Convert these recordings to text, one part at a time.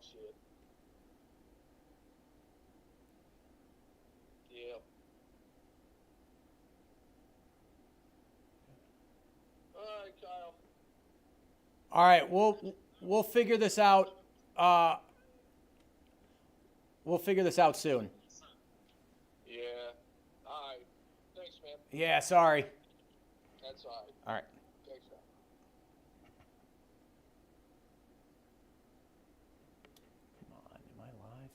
see it. Yeah. All right, Kyle. All right, we'll figure this out. Uh, we'll figure this out soon. Yeah. All right. Thanks, man. Yeah, sorry. That's all right. All right. Thanks, man. Come on, am I live?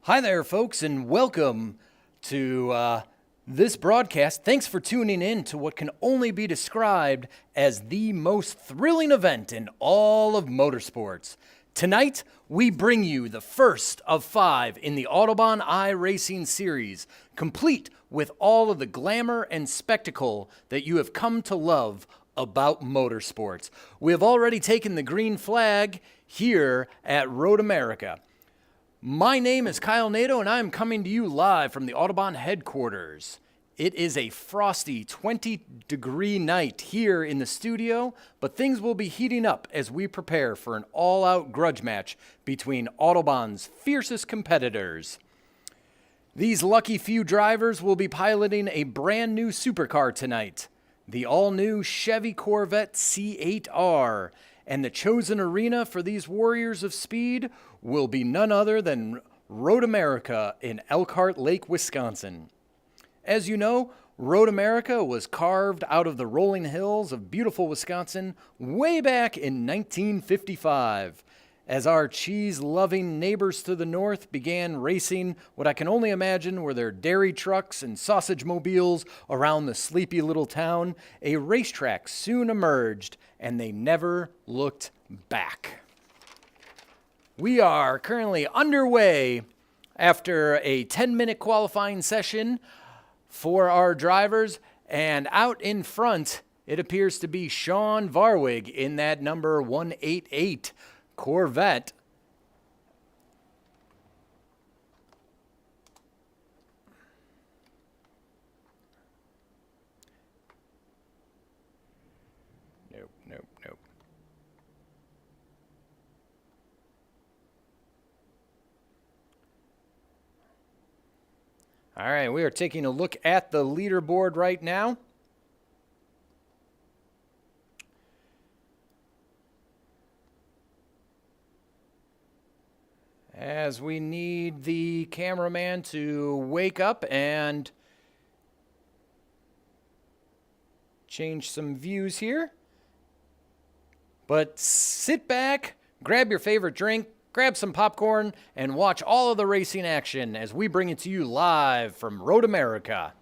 Hi there, folks, and welcome to this broadcast. Thanks for tuning in to what can only be described as the most thrilling event in all of motorsports. Tonight, we bring you the first of 5 in the Autobahn iRacing series, complete with all of the glamour and spectacle that you have come to love about motorsports. We have already taken the green flag here at Road America. My name is Kyle Nato, and I'm coming to you live from the Autobahn headquarters. It is a frosty 20-degree night here in the studio, but things will be heating up as we prepare for an all-out grudge match between Autobahn's fiercest competitors. These lucky few drivers will be piloting a brand new supercar tonight, the all-new Chevy Corvette C8R. And the chosen arena for these warriors of speed will be none other than Road America in Elkhart Lake, Wisconsin. As you know, Road America was carved out of the rolling hills of beautiful Wisconsin way back in 1955, as our cheese-loving neighbors to the north began racing what I can only imagine were their dairy trucks and sausage mobiles around the sleepy little town. A racetrack soon emerged, and they never looked back. We are currently underway after a 10-minute qualifying session for our drivers, and out in front, it appears to be Sean Varwig in that number 188 Corvette. Nope, nope, nope. All right, we are taking a look at the leaderboard right now. As we need the cameraman to wake up and change some views here. But sit back, grab your favorite drink, grab some popcorn, and watch all of the racing action as we bring it to you live from Road America.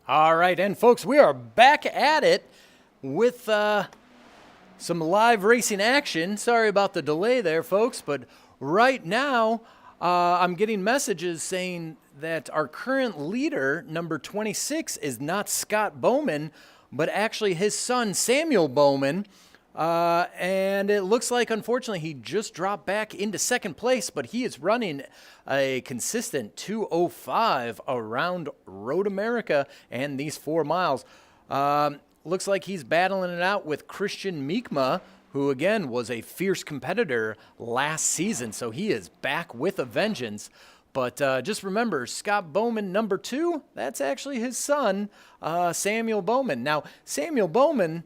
All right, and folks, we are back at it with some live racing action. Sorry about the delay there, folks, but right now I'm getting messages saying that our current leader, number 26, is not Scott Bowman, but actually his son, Samuel Bowman. And it looks like, unfortunately, he just dropped back into second place, but he is running a consistent 2:05 around Road America and these 4 miles. Looks like he's battling it out with Christian Miekma, who, again, was a fierce competitor last season, so he is back with a vengeance. But just remember, Scott Bowman, number 2, that's actually his son, Samuel Bowman. Now, Samuel Bowman,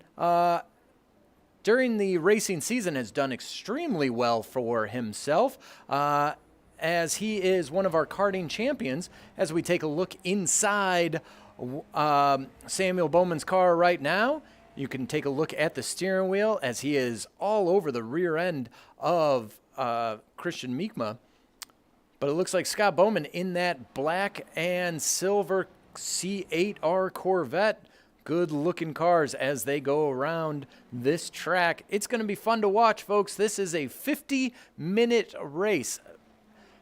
during the racing season, has done extremely well for himself, as he is one of our karting champions. As we take a look inside Samuel Bowman's car right now, you can take a look at the steering wheel as he is all over the rear end of Christian Miekma. But it looks like Scott Bowman in that black and silver C8R Corvette. Good-looking cars as they go around this track. It's going to be fun to watch, folks. This is a 50-minute race.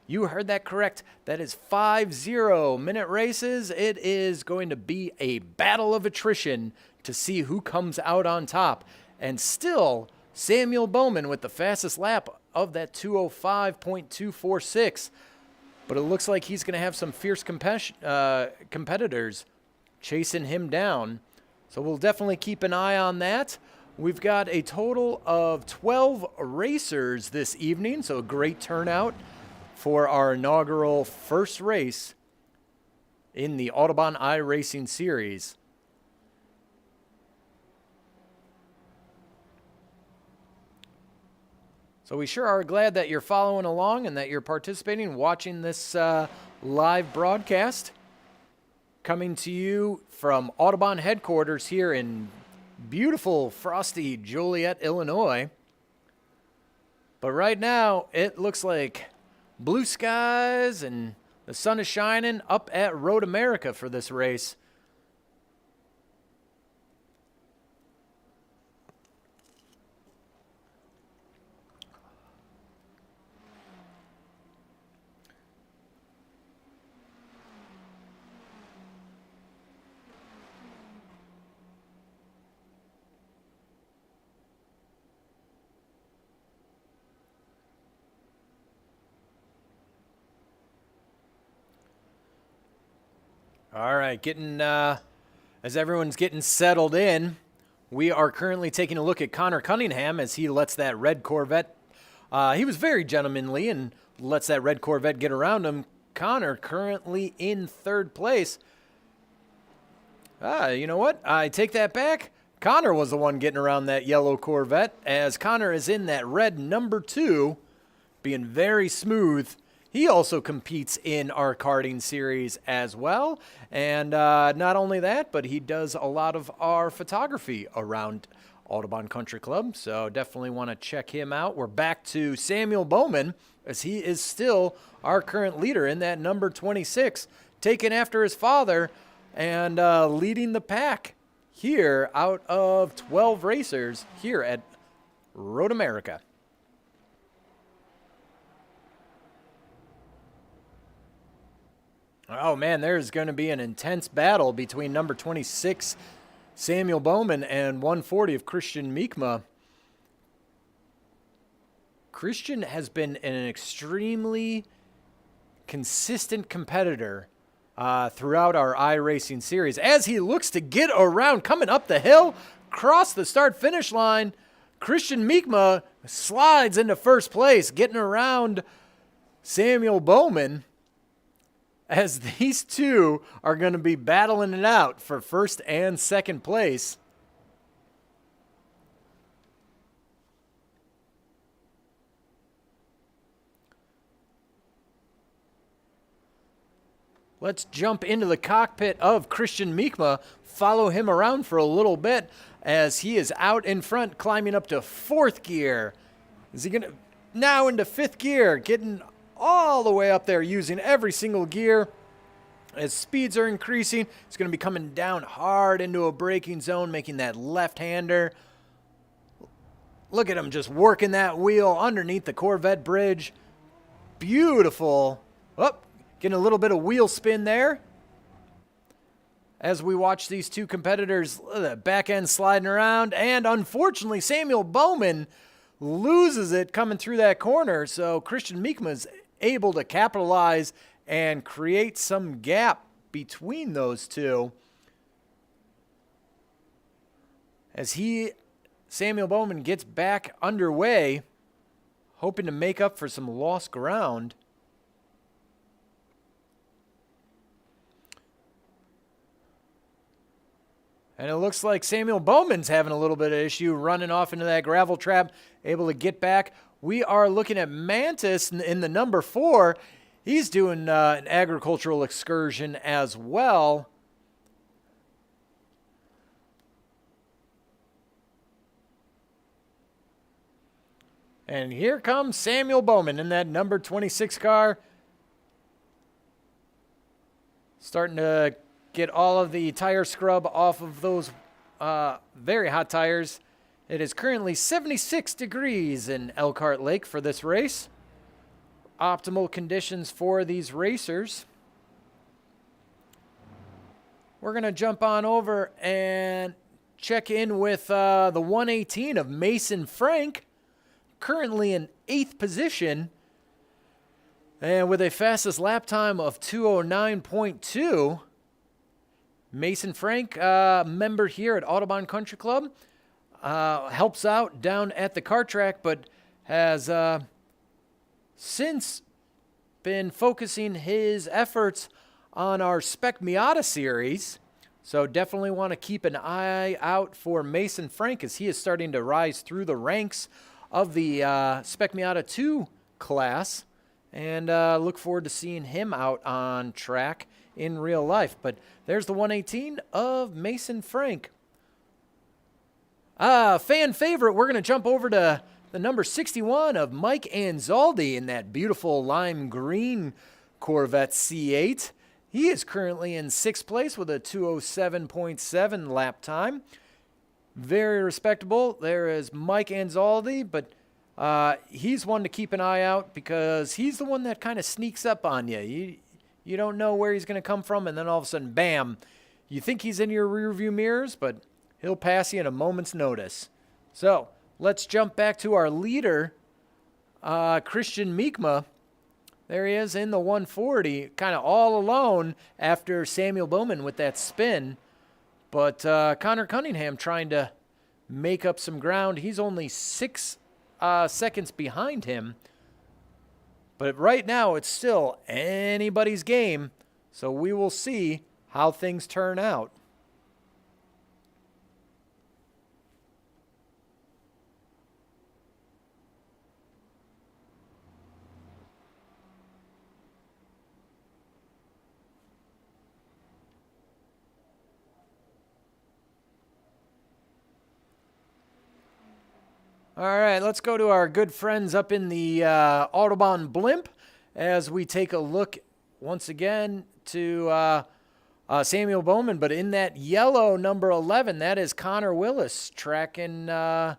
You heard that correct. That is 50-minute races. It is going to be a battle of attrition to see who comes out on top. And still, Samuel Bowman with the fastest lap of that 2:05.246. But it looks like he's going to have some fierce competitors chasing him down. So we'll definitely keep an eye on that. We've got a total of 12 racers this evening, so a great turnout for our inaugural first race in the Autobahn iRacing Series. So we sure are glad that you're following along and that you're participating, watching this live broadcast. Coming to you from Autobahn headquarters here in beautiful, frosty Joliet, Illinois. But right now, it looks like blue skies and the sun is shining up at Road America for this race. All right, as everyone's getting settled in, we are currently taking a look at Connor Cunningham as he lets that red Corvette. He was very gentlemanly and lets that red Corvette get around him. Connor currently in third place. You know what? I take that back. Connor was the one getting around that yellow Corvette, as Connor is in that red number 2, being very smooth. He also competes in our karting series as well. And not only that, but he does a lot of our photography around Autobahn Country Club. So definitely want to check him out. We're back to Samuel Bowman, as he is still our current leader in that number 26, taking after his father and leading the pack here out of 12 racers here at Road America. Oh, man, there's going to be an intense battle between number 26, Samuel Bowman, and 140 of Christian Miekma. Christian has been an extremely consistent competitor throughout our iRacing series, as he looks to get around, coming up the hill, cross the start-finish line. Christian Miekma slides into first place, getting around Samuel Bowman, as these two are going to be battling it out for first and second place. Let's jump into the cockpit of Christian Miekma, follow him around for a little bit as he is out in front, climbing up to fourth gear. Is he going to now into fifth gear, getting all the way up there, using every single gear. As speeds are increasing, it's going to be coming down hard into a braking zone, making that left-hander. Look at him just working that wheel underneath the Corvette bridge. Beautiful. Oh, getting a little bit of wheel spin there. As we watch these two competitors, the back end sliding around. And unfortunately, Samuel Bowman loses it coming through that corner. So Christian Miekma is able to capitalize and create some gap between those two. As Samuel Bowman gets back underway, hoping to make up for some lost ground. And it looks like Samuel Bowman's having a little bit of issue running off into that gravel trap, able to get back. We are looking at Mantis in the number 4. He's doing an agricultural excursion as well. And here comes Samuel Bowman in that number 26 car. Starting to get all of the tire scrub off of those very hot tires. It is currently 76 degrees in Elkhart Lake for this race. Optimal conditions for these racers. We're going to jump on over and check in with the 118 of Mason Frank, currently in 8th position, and with a fastest lap time of 2:09.2. Mason Frank, member here at Autobahn Country Club, helps out down at the kart track, but has since been focusing his efforts on our Spec Miata series. So definitely want to keep an eye out for Mason Frank as he is starting to rise through the ranks of the Spec Miata 2 class. And look forward to seeing him out on track in real life. But there's the 118 of Mason Frank. Fan favorite, we're going to jump over to the number 61 of Mike Anzaldi in that beautiful lime green Corvette C8. He is currently in 6th place with a 2:07.7 lap time. Very respectable. There is Mike Anzaldi, but he's one to keep an eye out because he's the one that kind of sneaks up on you. You don't know where he's going to come from, and then all of a sudden, bam, you think he's in your rearview mirrors, but he'll pass you in a moment's notice. So let's jump back to our leader, Christian Miekma. There he is in the 140, kind of all alone after Samuel Bowman with that spin. But Connor Cunningham trying to make up some ground. He's only 6 seconds behind him. But right now, it's still anybody's game. So we will see how things turn out. All right, let's go to our good friends up in the Autobahn blimp as we take a look once again to Samuel Bowman. But in that yellow number 11, that is Connor Willis tracking down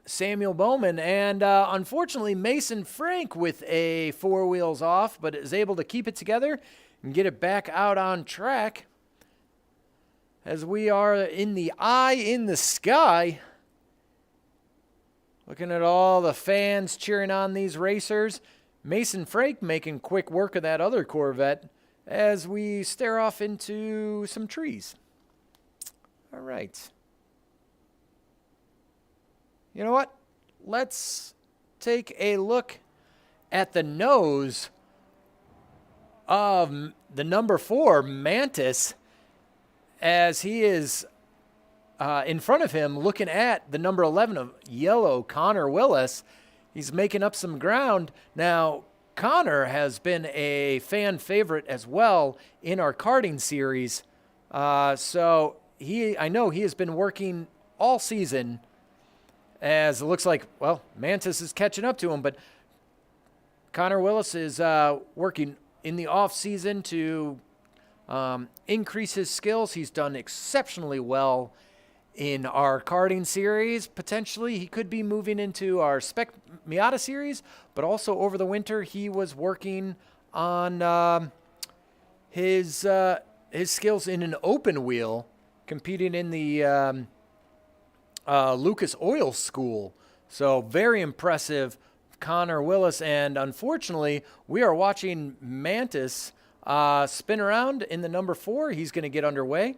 Samuel Bowman. And unfortunately, Mason Frank with a 4 wheels off, but is able to keep it together and get it back out on track as we are in the eye in the sky. Looking at all the fans cheering on these racers. Mason Frank making quick work of that other Corvette as we stare off into some trees. All right. You know what? Let's take a look at the nose of the number 4, Mantis, as he is in front of him, looking at the number 11 of yellow, Connor Willis. He's making up some ground. Now, Connor has been a fan favorite as well in our karting series. So I know he has been working all season as it looks like, well, Mantis is catching up to him, but Connor Willis is working in the off season to increase his skills. He's done exceptionally well in our karting series. Potentially, he could be moving into our Spec Miata series, but also over the winter, he was working on his skills in an open wheel, competing in the Lucas Oil School. So very impressive, Connor Willis. And unfortunately, we are watching Mantis spin around in the number 4. He's going to get underway.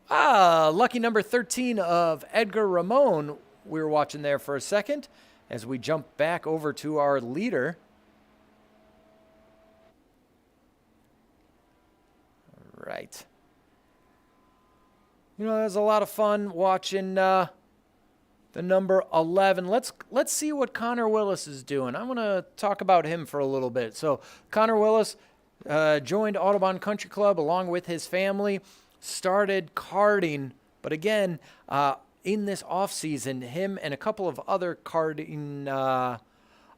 Lucky number 13 of Edgar Ramon. We were watching there for a second as we jump back over to our leader. Right. You know, there's a lot of fun watching the number 11. Let's see what Connor Willis is doing. I want to talk about him for a little bit. So Connor Willis joined Autobahn Country Club along with his family, started karting, but again, in this off season, him and a couple of other karting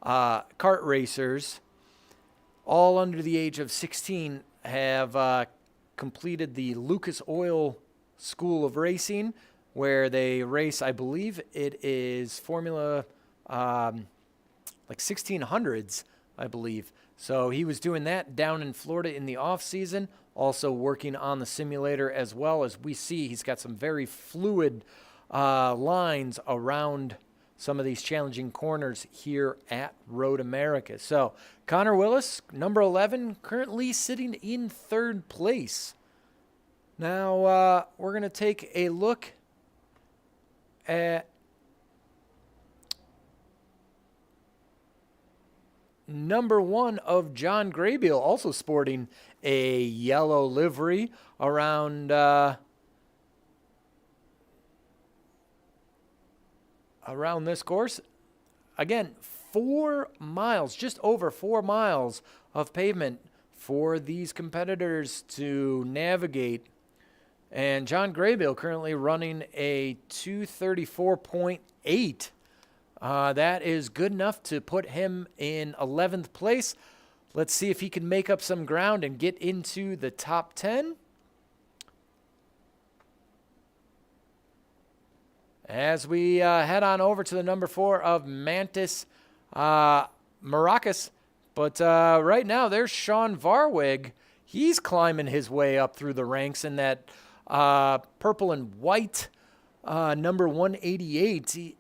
kart racers, all under the age of 16, have completed the Lucas Oil School of Racing, where they race, I believe it is Formula like 1600s, I believe. So he was doing that down in Florida in the off season, also working on the simulator as well. As we see, he's got some very fluid lines around some of these challenging corners here at Road America. So Connor Willis, number 11, currently sitting in 3rd place. Now we're going to take a look at number 1 of John Graybiel, also sporting a yellow livery around this course. Again, 4 miles, just over 4 miles of pavement for these competitors to navigate. And John Graybiel currently running a 234.8. That is good enough to put him in 11th place. Let's see if he can make up some ground and get into the top 10. As we head on over to the number 4 of Mantis Maracas. But right now, there's Sean Varwig. He's climbing his way up through the ranks in that purple and white number 188.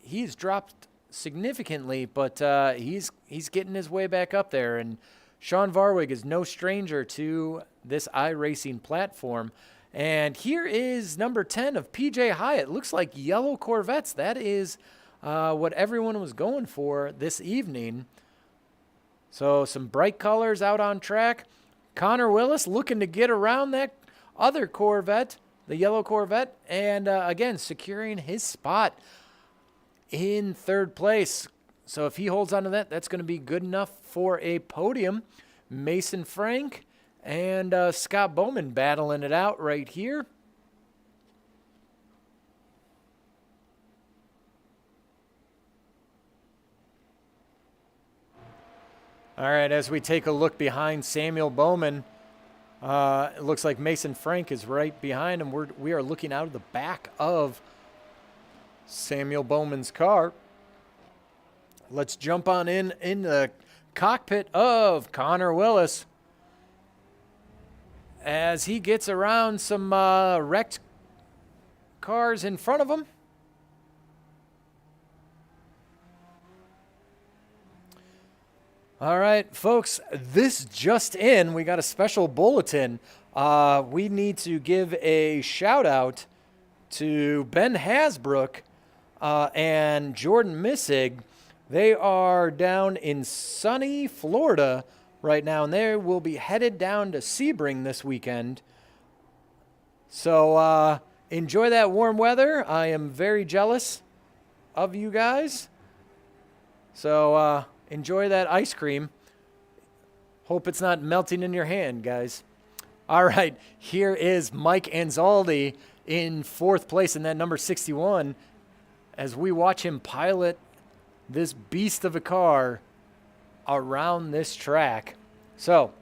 He's dropped significantly, but he's getting his way back up there. And Sean Varwig is no stranger to this iRacing platform. And here is number 10 of PJ Hyatt. Looks like yellow Corvettes. That is what everyone was going for this evening. So some bright colors out on track. Connor Willis looking to get around that other Corvette, the yellow Corvette, and again, securing his spot in 3rd place. So if he holds on to that, that's going to be good enough for a podium. Mason Frank and Scott Bowman battling it out right here. All right, as we take a look behind Samuel Bowman, it looks like Mason Frank is right behind him. We are looking out of the back of Samuel Bowman's car. Let's jump on in the cockpit of Connor Willis as he gets around some wrecked cars in front of him. All right, folks, this just in, we got a special bulletin. We need to give a shout out to Ben Hasbrook and Jordan Missig. They are down in sunny Florida right now, and they will be headed down to Sebring this weekend. So enjoy that warm weather. I am very jealous of you guys. So enjoy that ice cream. Hope it's not melting in your hand, guys. All right, here is Mike Anzaldi in 4th place in that number 61 as we watch him pilot this beast of a car around this track. So,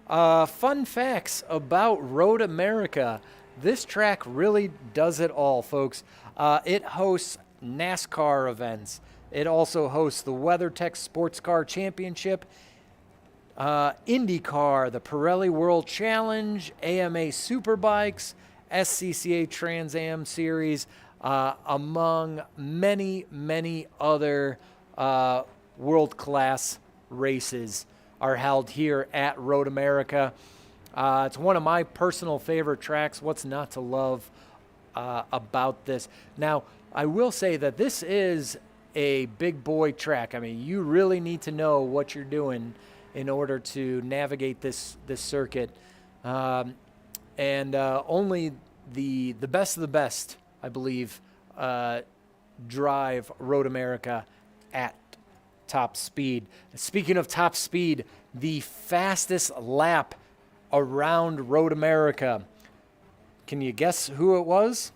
fun facts about Road America. This track really does it all, folks. It hosts NASCAR events. It also hosts the WeatherTech Sports Car Championship, IndyCar, the Pirelli World Challenge, AMA Superbikes, SCCA Trans Am Series, among many, many other world-class races are held here at Road America. It's one of my personal favorite tracks. What's not to love about this? Now, I will say that this is a big boy track. I mean, you really need to know what you're doing in order to navigate this circuit. And only the best of the best, I believe, drive Road America at top speed. Speaking of top speed, the fastest lap around Road America. Can you guess who it was?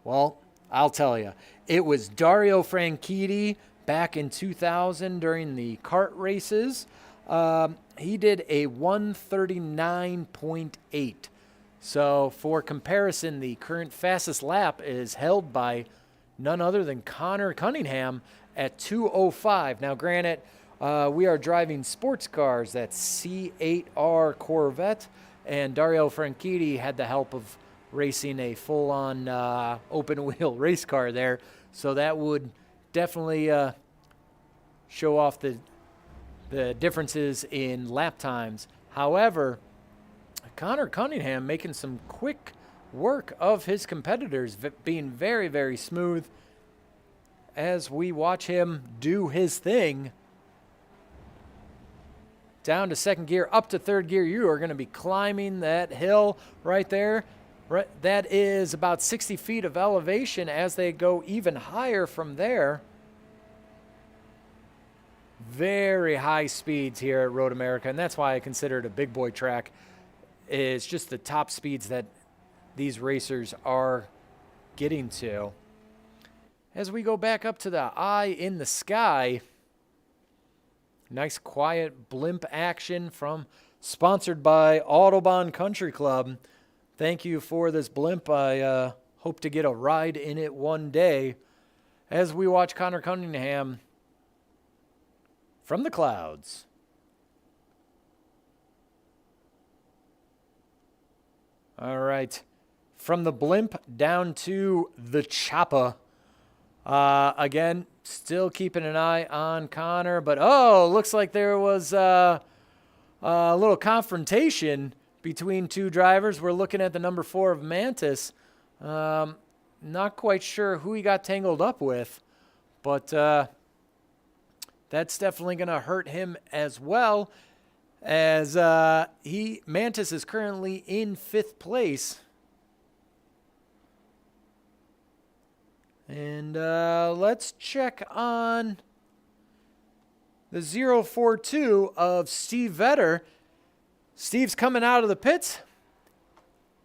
Well, I'll tell you. It was Dario Franchitti back in 2000 during the kart races. He did a 139.8. So for comparison, the current fastest lap is held by none other than Connor Cunningham at 2:05. Now, granted, we are driving sports cars. That's C8R Corvette, and Dario Franchitti had the help of racing a full-on open-wheel race car there. So that would definitely show off the differences in lap times. However, Connor Cunningham making some quick work of his competitors, being very, very smooth as we watch him do his thing. Down to second gear, up to third gear. You are going to be climbing that hill right there. Right, that is about 60 feet of elevation. As they go even higher from there. Very high speeds here at Road America, and that's why I consider it a big boy track. It's just the top speeds that these racers are getting to. As we go back up to the eye in the sky, nice quiet blimp action sponsored by Autobahn Country Club. Thank you for this blimp. I hope to get a ride in it one day as we watch Connor Cunningham from the clouds. All right. From the blimp down to the chopper. Again, still keeping an eye on Connor, but looks like there was a little confrontation between two drivers. We're looking at the number 4 of Mantis. Not quite sure who he got tangled up with, but that's definitely going to hurt him as well, as Mantis is currently in 5th place. And let's check on the 042 of Steve Vetter. Steve's coming out of the pits.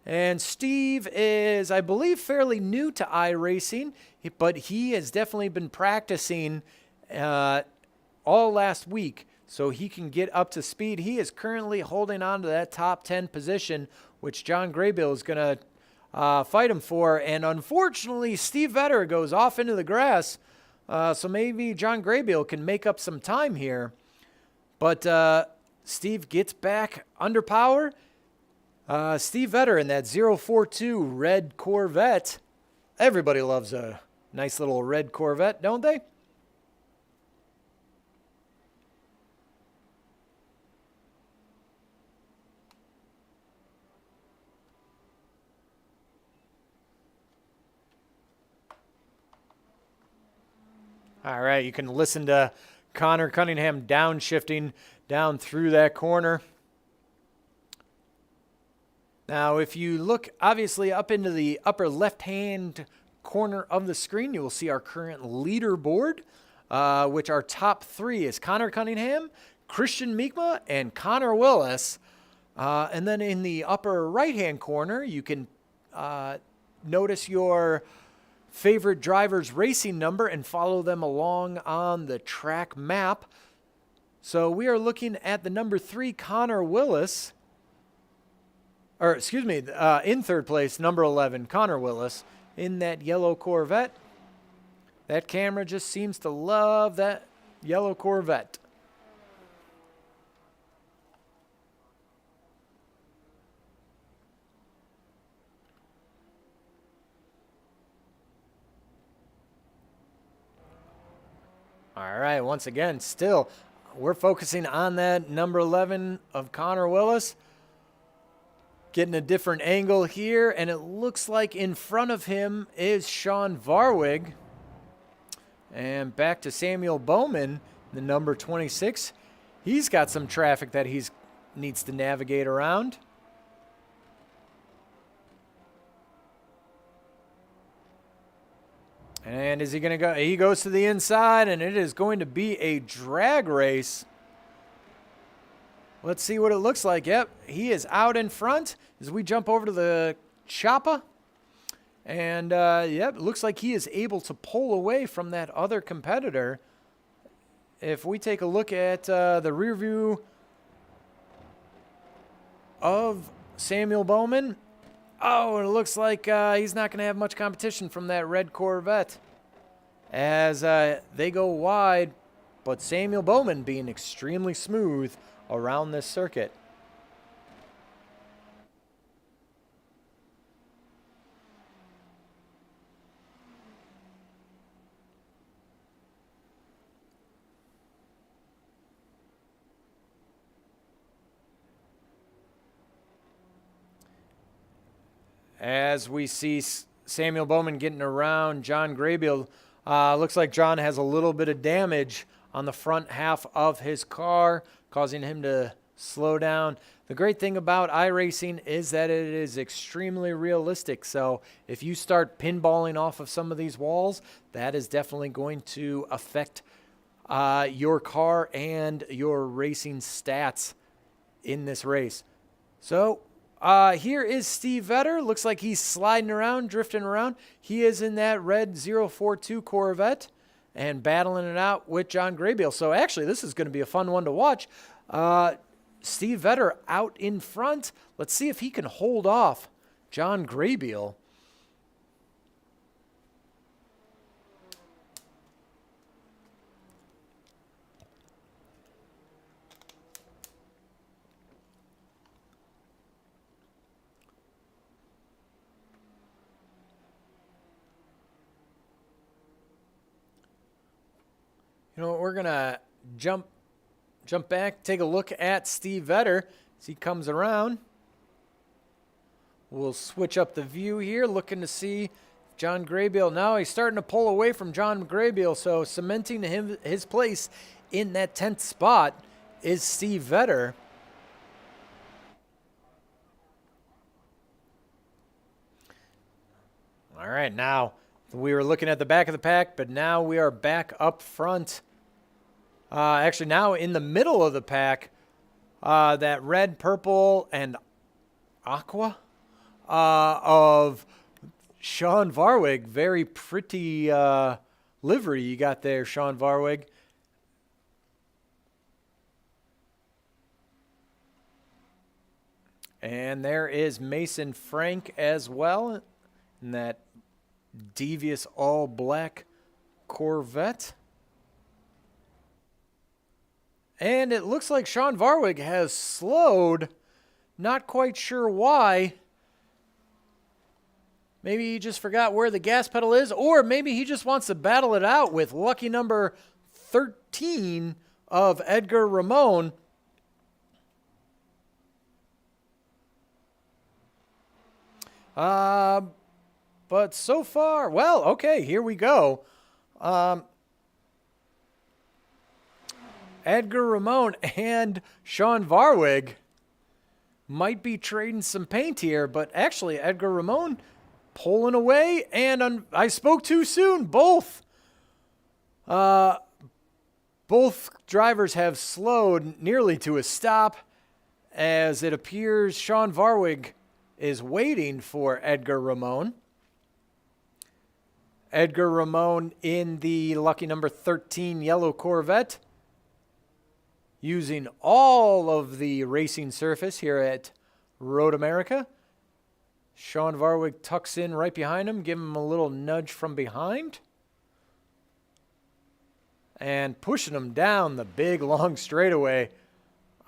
And Steve is, I believe, fairly new to iRacing, but he has definitely been practicing all last week so he can get up to speed. He is currently holding on to that top 10 position, which John Graybill is going to fight him for. And unfortunately, Steve Vetter goes off into the grass, so maybe John Graybill can make up some time here. But Steve gets back under power. Steve Vetter in that 042 red Corvette. Everybody loves a nice little red Corvette, don't they? All right, you can listen to Connor Cunningham downshifting down through that corner. Now, if you look obviously up into the upper left-hand corner of the screen, you will see our current leaderboard, which our top 3 is Connor Cunningham, Christian Miekma, and Connor Willis. And then in the upper right-hand corner, you can notice your favorite driver's racing number and follow them along on the track map. So we are looking at the number 3 Connor Willis. Or, excuse me, in third place, number 11, Connor Willis, in that yellow Corvette. That camera just seems to love that yellow Corvette. All right, once again, still, we're focusing on that number 11 of Connor Willis. Getting a different angle here, and it looks like in front of him is Sean Varwig. And back to Samuel Bowman, the number 26. He's got some traffic that he needs to navigate around. And is he going to go? He goes to the inside, and it is going to be a drag race. Let's see what it looks like. Yep, he is out in front as we jump over to the chopper. And, yep, it looks like he is able to pull away from that other competitor. If we take a look at the rear view of Samuel Bowman, oh, it looks like he's not going to have much competition from that red Corvette as they go wide, but Samuel Bowman being extremely smooth around this circuit. As we see Samuel Bowman getting around John Graybill, looks like John has a little bit of damage on the front half of his car, causing him to slow down. The great thing about iRacing is that it is extremely realistic. So if you start pinballing off of some of these walls, that is definitely going to affect your car and your racing stats in this race. So here is Steve Vetter. Looks like he's sliding around, drifting around. He is in that red 042 Corvette and battling it out with John Graybill. So actually, this is going to be a fun one to watch. Steve Vetter out in front. Let's see if he can hold off John Graybill. You know what, we're going to jump back, take a look at Steve Vetter as he comes around. We'll switch up the view here, looking to see John Graybill. Now he's starting to pull away from John Graybill, so cementing his place in that 10th spot is Steve Vetter. All right, now we were looking at the back of the pack, but now we are back up front. Actually, now in the middle of the pack, that red, purple, and aqua of Sean Varwig. Very pretty livery you got there, Sean Varwig. And there is Mason Frank as well in that devious all-black Corvette. And it looks like Sean Varwig has slowed. Not quite sure why. Maybe he just forgot where the gas pedal is, or maybe he just wants to battle it out with lucky number 13 of Edgar Ramon. But so far, well, okay, here we go. Edgar Ramon and Sean Varwig might be trading some paint here, but actually Edgar Ramon pulling away, and I spoke too soon. Both drivers have slowed nearly to a stop, as it appears Sean Varwig is waiting for Edgar Ramon. Edgar Ramon in the lucky number 13 yellow Corvette. using all of the racing surface here at Road America. Sean Varwig tucks in right behind him, give him a little nudge from behind. And pushing him down the big, long straightaway.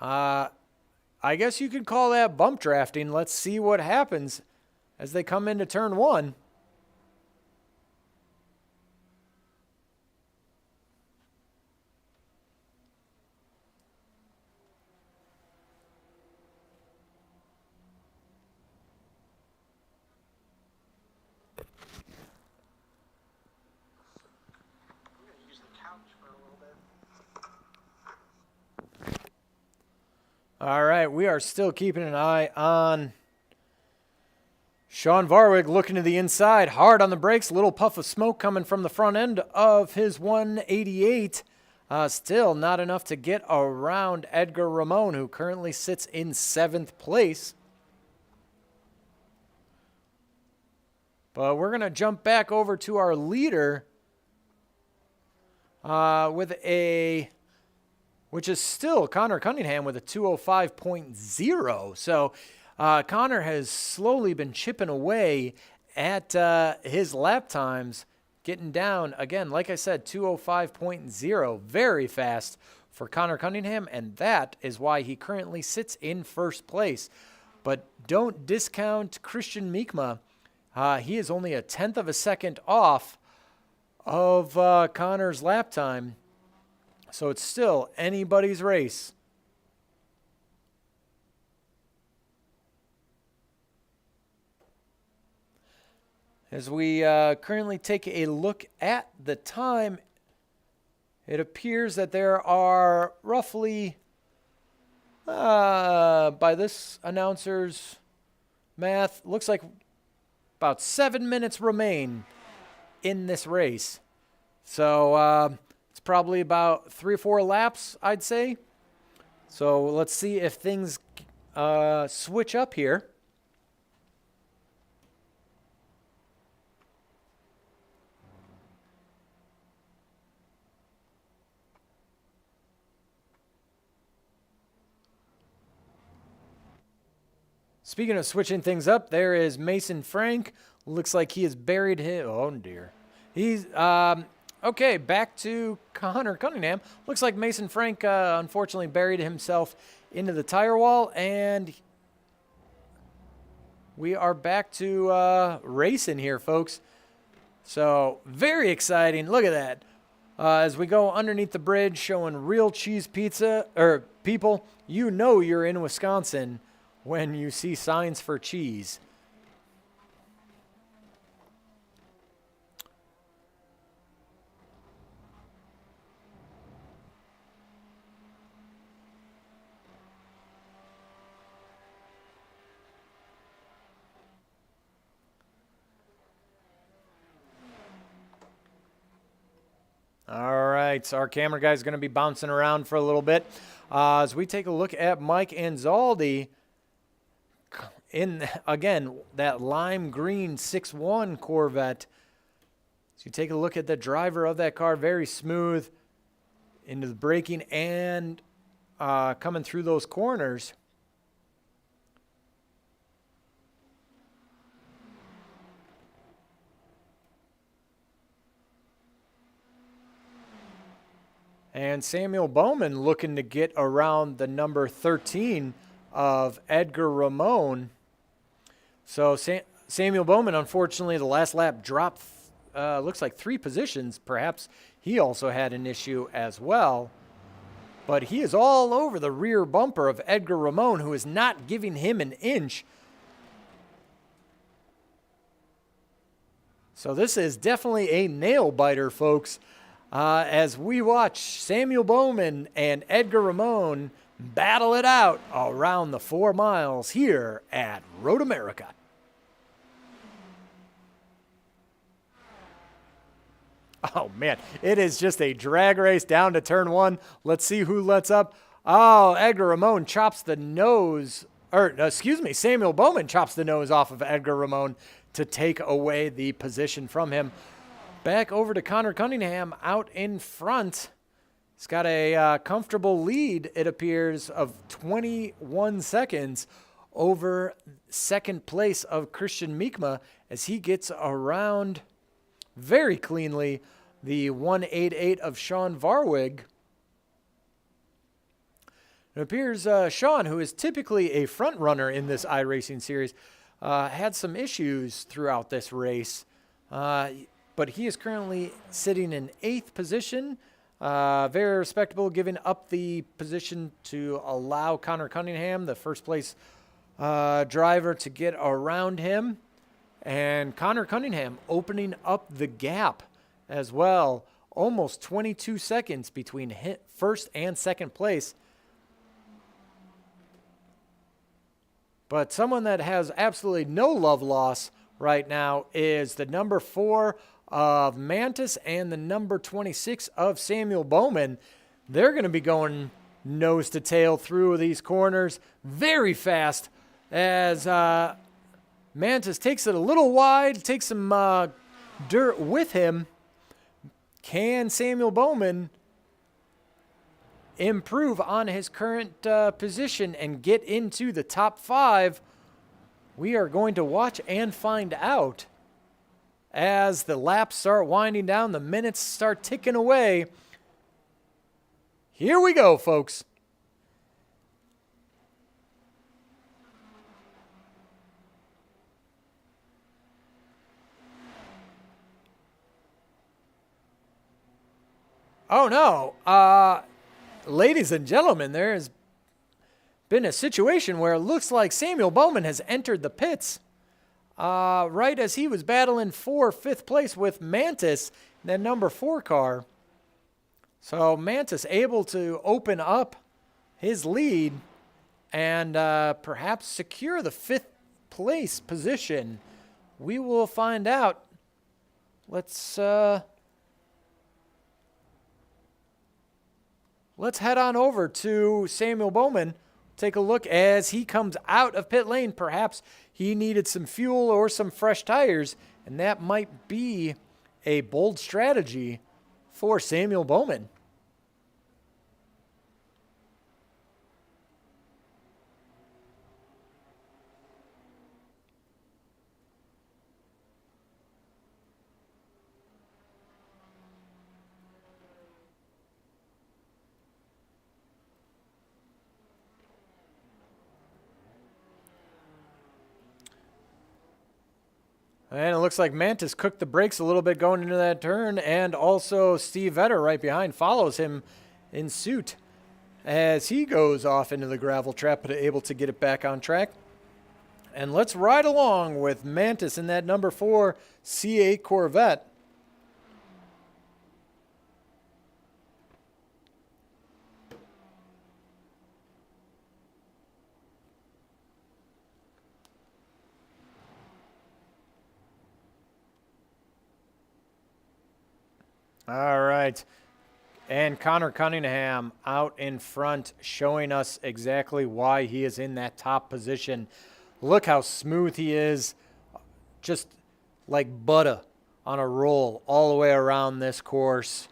I guess you could call that bump drafting. Let's see what happens as they come into turn one. All right, we are still keeping an eye on Sean Varwig, looking to the inside, hard on the brakes, little puff of smoke coming from the front end of his 188. Still not enough to get around Edgar Ramon, who currently sits in 7th place. But we're going to jump back over to our leader which is still Connor Cunningham with a 205.0. So Connor has slowly been chipping away at his lap times, getting down, again, like I said, 205.0. Very fast for Connor Cunningham, and that is why he currently sits in 1st place. But don't discount Christian Miekma. He is only a 1/10 of a second off of Connor's lap time. So it's still anybody's race. As we currently take a look at the time, it appears that there are roughly, by this announcer's math, looks like about 7 minutes remain in this race. So it's probably about 3 or 4 laps, I'd say. So let's see if things switch up here. Speaking of switching things up, there is Mason Frank. Looks like he has buried him. Oh, dear. He's... Okay, back to Connor Cunningham. Looks like Mason Frank unfortunately buried himself into the tire wall, and we are back to racing here, folks. So, very exciting. Look at that. As we go underneath the bridge, showing real cheese pizza, or people, you know you're in Wisconsin when you see signs for cheese. All right, so our camera guy is going to be bouncing around for a little bit. As we take a look at Mike Anzaldi in, again, that lime green 6.1 Corvette. So you take a look at the driver of that car, very smooth into the braking and coming through those corners. And Samuel Bowman looking to get around the number 13 of Edgar Ramon. So Samuel Bowman, unfortunately, the last lap dropped, looks like 3 positions. Perhaps he also had an issue as well. But he is all over the rear bumper of Edgar Ramon, who is not giving him an inch. So this is definitely a nail biter, folks. As we watch Samuel Bowman and Edgar Ramon battle it out around the 4 miles here at Road America. Oh, man, it is just a drag race down to turn 1. Let's see who lets up. Oh, Edgar Ramon chops the nose, Samuel Bowman chops the nose off of Edgar Ramon to take away the position from him. Back over to Connor Cunningham out in front. He's got a comfortable lead, it appears, of 21 seconds over second place of Christian Miekma as he gets around very cleanly the 188 of Sean Varwig. It appears Sean, who is typically a front runner in this iRacing series, had some issues throughout this race, but he is currently sitting in 8th position. Very respectable, giving up the position to allow Connor Cunningham, the first place driver, to get around him. And Connor Cunningham opening up the gap as well. Almost 22 seconds between first and second place. But someone that has absolutely no love loss right now is the number 4 of Mantis and the number 26 of Samuel Bowman. They're going to be going nose to tail through these corners very fast as Mantis takes it a little wide, takes some dirt with him. Can Samuel Bowman improve on his current position and get into the top 5? We are going to watch and find out as the laps start winding down, the minutes start ticking away. Here we go, folks. Oh no, ladies and gentlemen, there has been a situation where it looks like Samuel Bowman has entered the pits right as he was battling for 5th place with Mantis, that number 4 car. So Mantis able to open up his lead and perhaps secure the 5th place position. We will find out. Let's head on over to Samuel Bowman. Take a look as he comes out of pit lane. Perhaps he needed some fuel or some fresh tires, and that might be a bold strategy for Samuel Bowman. And it looks like Mantis cooked the brakes a little bit going into that turn, and also Steve Vetter right behind follows him in suit as he goes off into the gravel trap, but able to get it back on track. And let's ride along with Mantis in that number 4 C8 Corvette. All right. And Connor Cunningham out in front, showing us exactly why he is in that top position. Look how smooth he is. Just like butter on a roll all the way around this course.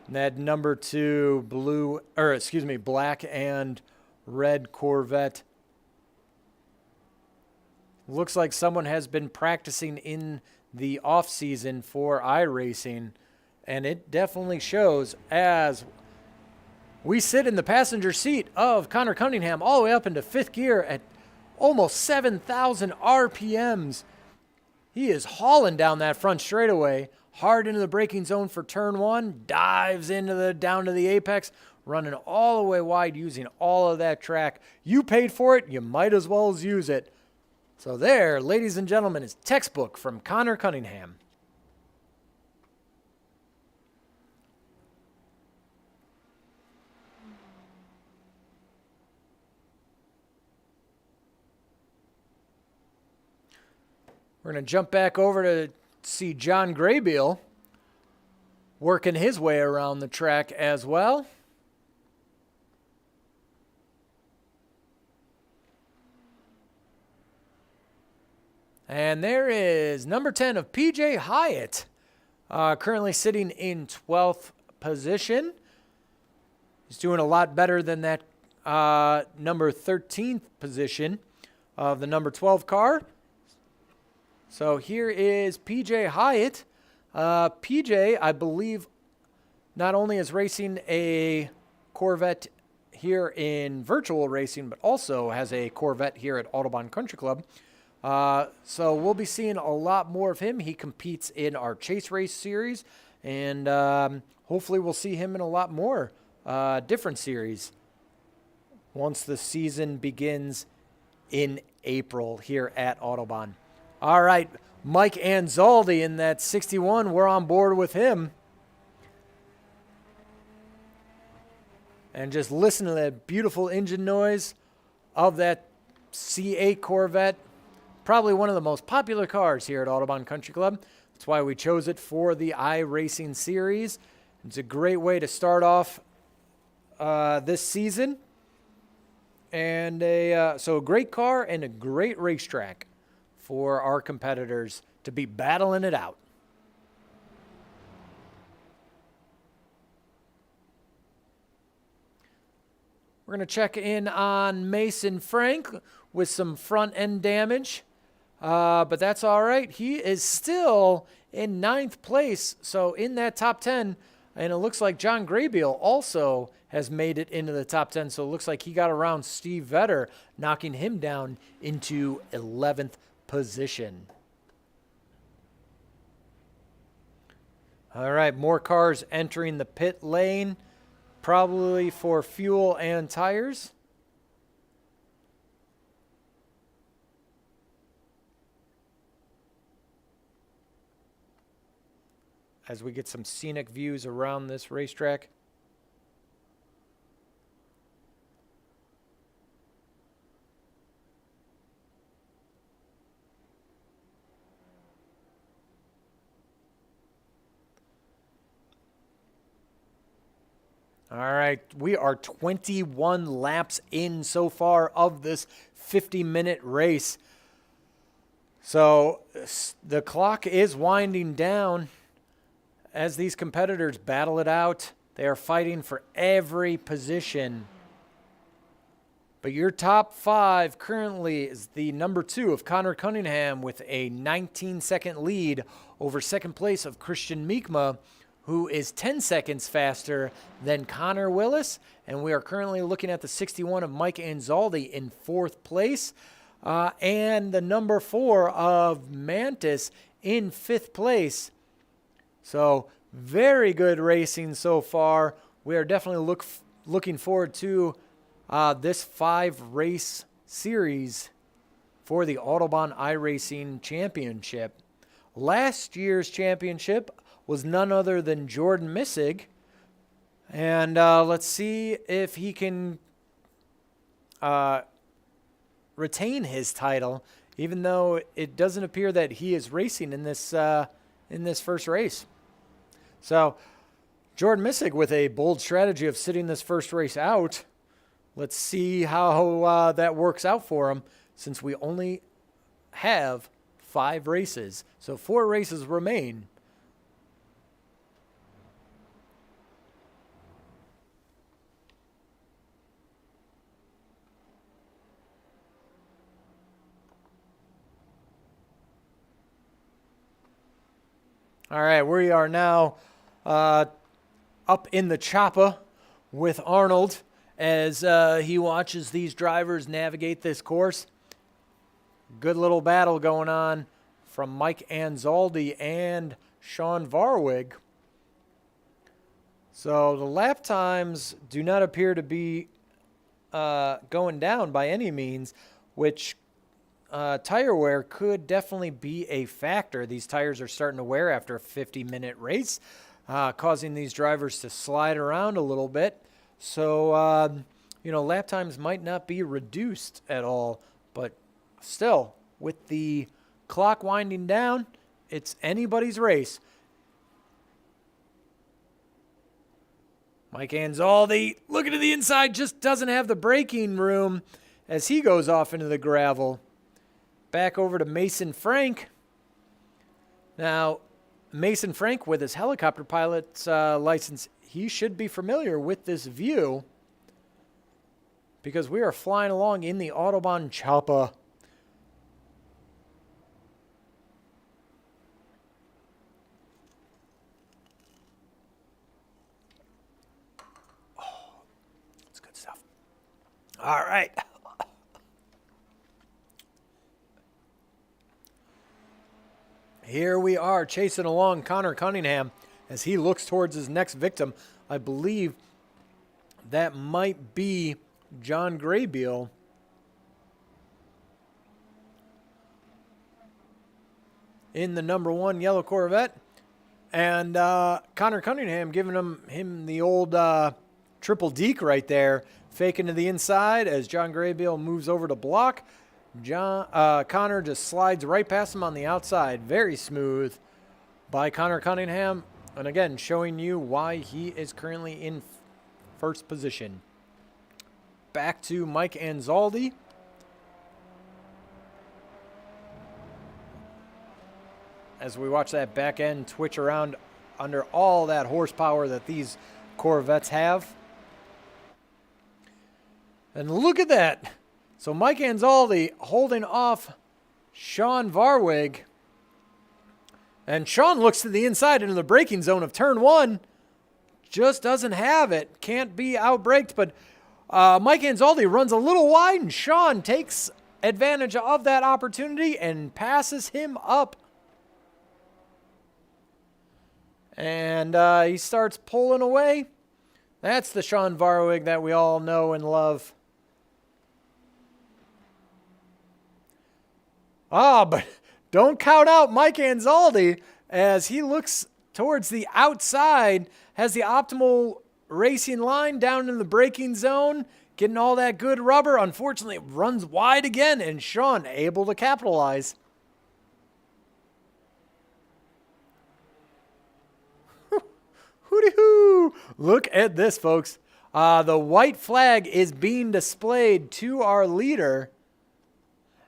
And that number 2 black and red Corvette. Looks like someone has been practicing in the off season for iRacing. And it definitely shows as we sit in the passenger seat of Connor Cunningham all the way up into 5th gear at almost 7,000 RPMs. He is hauling down that front straightaway, hard into the braking zone for turn 1, dives into down to the apex, running all the way wide using all of that track. You paid for it, you might as well as use it. So there, ladies and gentlemen, is textbook from Connor Cunningham. We're going to jump back over to see John Graybeal working his way around the track as well. And there is number 10 of PJ Hyatt, currently sitting in 12th position. He's doing a lot better than that number 13th position of the number 12 car. So here is PJ Hyatt. PJ, I believe, not only is racing a Corvette here in virtual racing, but also has a Corvette here at Autobahn Country Club. So we'll be seeing a lot more of him. He competes in our Chase Race series, and hopefully we'll see him in a lot more different series once the season begins in April here at Autobahn. All right, Mike Anzaldi in that 61. We're on board with him. And just listen to that beautiful engine noise of that C8 Corvette. Probably one of the most popular cars here at Autobahn Country Club. That's why we chose it for the iRacing series. It's a great way to start off this season. And so a great car and a great racetrack for our competitors to be battling it out. We're going to check in on Mason Frank with some front end damage, but that's all right. He is still in 9th place, so in that top 10, and it looks like John Graybiel also has made it into the top 10, so it looks like he got around Steve Vetter, knocking him down into 11th position. All right, more cars entering the pit lane, probably for fuel and tires. As we get some scenic views around this racetrack. All right, we are 21 laps in so far of this 50-minute race. So the clock is winding down as these competitors battle it out. They are fighting for every position. But your top 5 currently is the number 2 of Connor Cunningham with a 19-second lead over second place of Christian Miekma, who is 10 seconds faster than Connor Willis. And we are currently looking at the 61 of Mike Anzaldi in 4th place. And the number 4 of Mantis in 5th place. So very good racing so far. We are definitely looking forward to this 5-race series for the Autobahn iRacing Championship. Last year's championship was none other than Jordan Missig. And let's see if he can retain his title, even though it doesn't appear that he is racing in this first race. So Jordan Missig with a bold strategy of sitting this first race out. Let's see how that works out for him, since we only have 5 races. So 4 races remain. All right, we are now up in the choppa with Arnold as he watches these drivers navigate this course. Good little battle going on from Mike Anzaldi and Sean Varwig. So the lap times do not appear to be going down by any means, which tire wear could definitely be a factor. These tires are starting to wear after a 50-minute race, causing these drivers to slide around a little bit. So, lap times might not be reduced at all, but still, with the clock winding down, it's anybody's race. Mike Anzaldi, looking to the inside, just doesn't have the braking room as he goes off into the gravel. Back over to Mason Frank. Now, Mason Frank, with his helicopter pilot's license, he should be familiar with this view because we are flying along in the Autobahn chopper. Oh, that's good stuff. All right. Here we are chasing along Connor Cunningham as he looks towards his next victim. I believe that might be John Graybeal. In the number 1 yellow Corvette. And Connor Cunningham giving him the old triple deke right there. Faking to the inside as John Graybeal moves over to block. Connor just slides right past him on the outside. Very smooth by Connor Cunningham. And again, showing you why he is currently in first position. Back to Mike Anzaldi. As we watch that back end twitch around under all that horsepower that these Corvettes have. And look at that. So Mike Anzaldi holding off Sean Varwig. And Sean looks to the inside into the braking zone of turn 1. Just doesn't have it. Can't be outbraked. But Mike Anzaldi runs a little wide, and Sean takes advantage of that opportunity and passes him up. And he starts pulling away. That's the Sean Varwig that we all know and love. But don't count out Mike Anzaldi as he looks towards the outside, has the optimal racing line down in the braking zone, getting all that good rubber. Unfortunately, it runs wide again, and Sean able to capitalize. Hooty-hoo! Look at this, folks. The white flag is being displayed to our leader.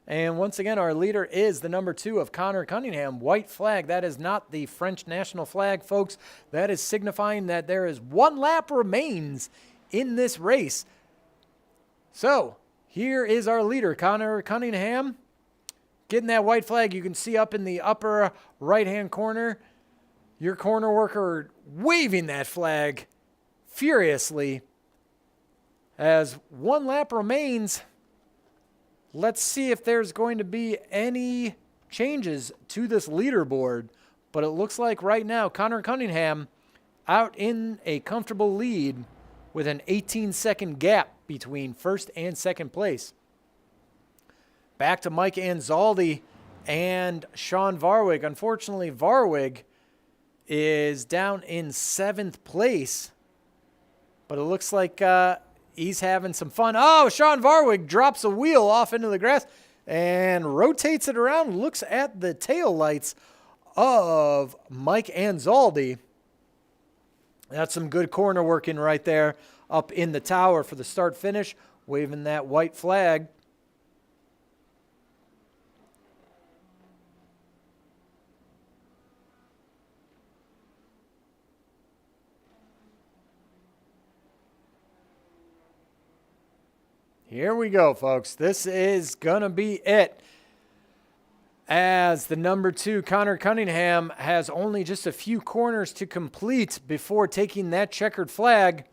And once again, our leader is the number 2 of Connor Cunningham. White flag. That is not the French national flag, folks. That is signifying that there is 1 lap remains in this race. So here is our leader, Connor Cunningham. Getting that white flag. You can see up in the upper right-hand corner, your corner worker waving that flag furiously as 1 lap remains. Let's see if there's going to be any changes to this leaderboard. But it looks like right now, Connor Cunningham out in a comfortable lead with an 18-second gap between first and second place. Back to Mike Anzaldi and Sean Varwig. Unfortunately, Varwig is down in 7th place. But it looks like he's having some fun. Oh, Sean Varwig drops a wheel off into the grass and rotates it around, looks at the taillights of Mike Anzaldi. That's some good corner working right there up in the tower for the start-finish, waving that white flag. Here we go, folks. This is going to be it. As the number 2, Connor Cunningham, has only just a few corners to complete before taking that checkered flag.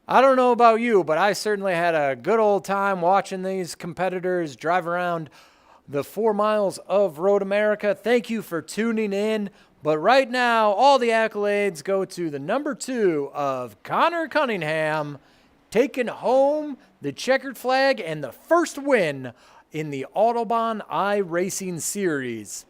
I don't know about you, but I certainly had a good old time watching these competitors drive around the 4 miles of Road America. Thank you for tuning in. But right now, all the accolades go to the number 2 of Connor Cunningham, taking home the checkered flag and the first win in the Autobahn iRacing Series.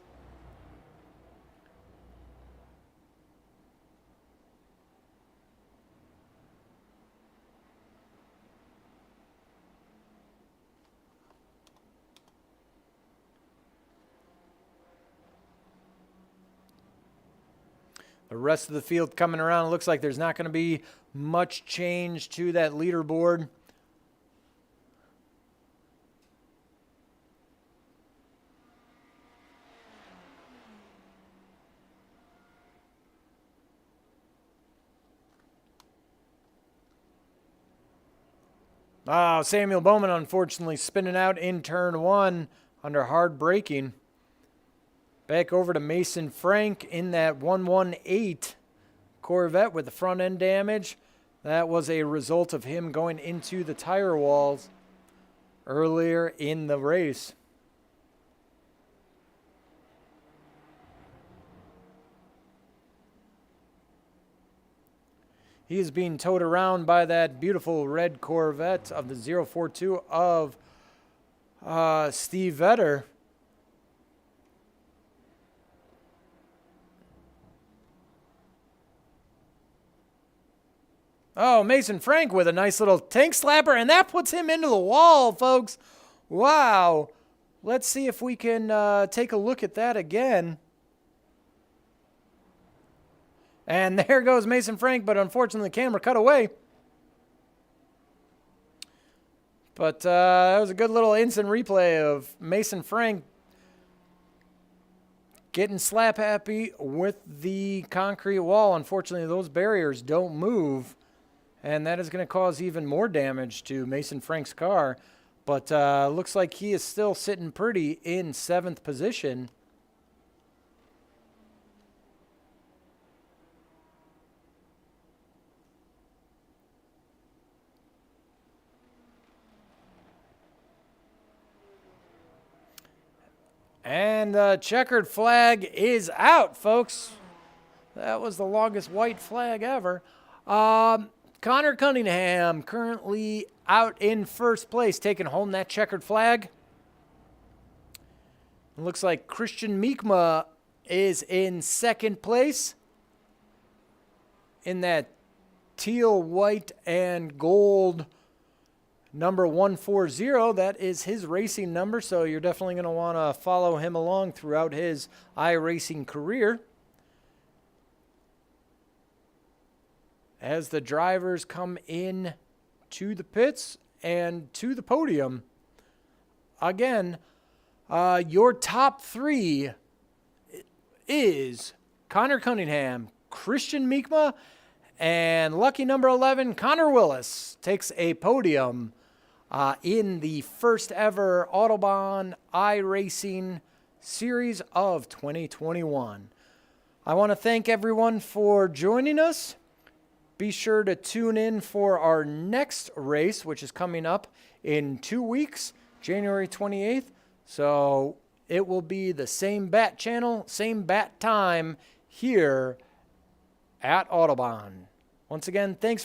The rest of the field coming around. It looks like there's not going to be much change to that leaderboard. Oh, Samuel Bowman unfortunately spinning out in turn 1 under hard braking. Back over to Mason Frank in that 118 Corvette with the front end damage. That was a result of him going into the tire walls earlier in the race. He is being towed around by that beautiful red Corvette of the 042 of Steve Vetter. Oh, Mason Frank with a nice little tank slapper, and that puts him into the wall, folks. Wow. Let's see if we can take a look at that again. And there goes Mason Frank, but unfortunately the camera cut away. But that was a good little instant replay of Mason Frank getting slap happy with the concrete wall. Unfortunately, those barriers don't move, and that is going to cause even more damage to Mason Frank's car. But looks like he is still sitting pretty in 7th position. And the checkered flag is out, folks. That was the longest white flag ever. Connor Cunningham currently out in 1st place, taking home that checkered flag. It looks like Christian Miekma is in 2nd place in that teal, white, and gold number 140. That is his racing number, so you're definitely going to want to follow him along throughout his iRacing career. As the drivers come in to the pits and to the podium. Again, your top 3 is Connor Cunningham, Christian Miekma, and lucky number 11, Connor Willis, takes a podium in the first ever Autobahn iRacing series of 2021. I want to thank everyone for joining us. Be sure to tune in for our next race, which is coming up in 2 weeks, January 28th. So it will be the same bat channel, same bat time here at Autobahn. Once again, thanks.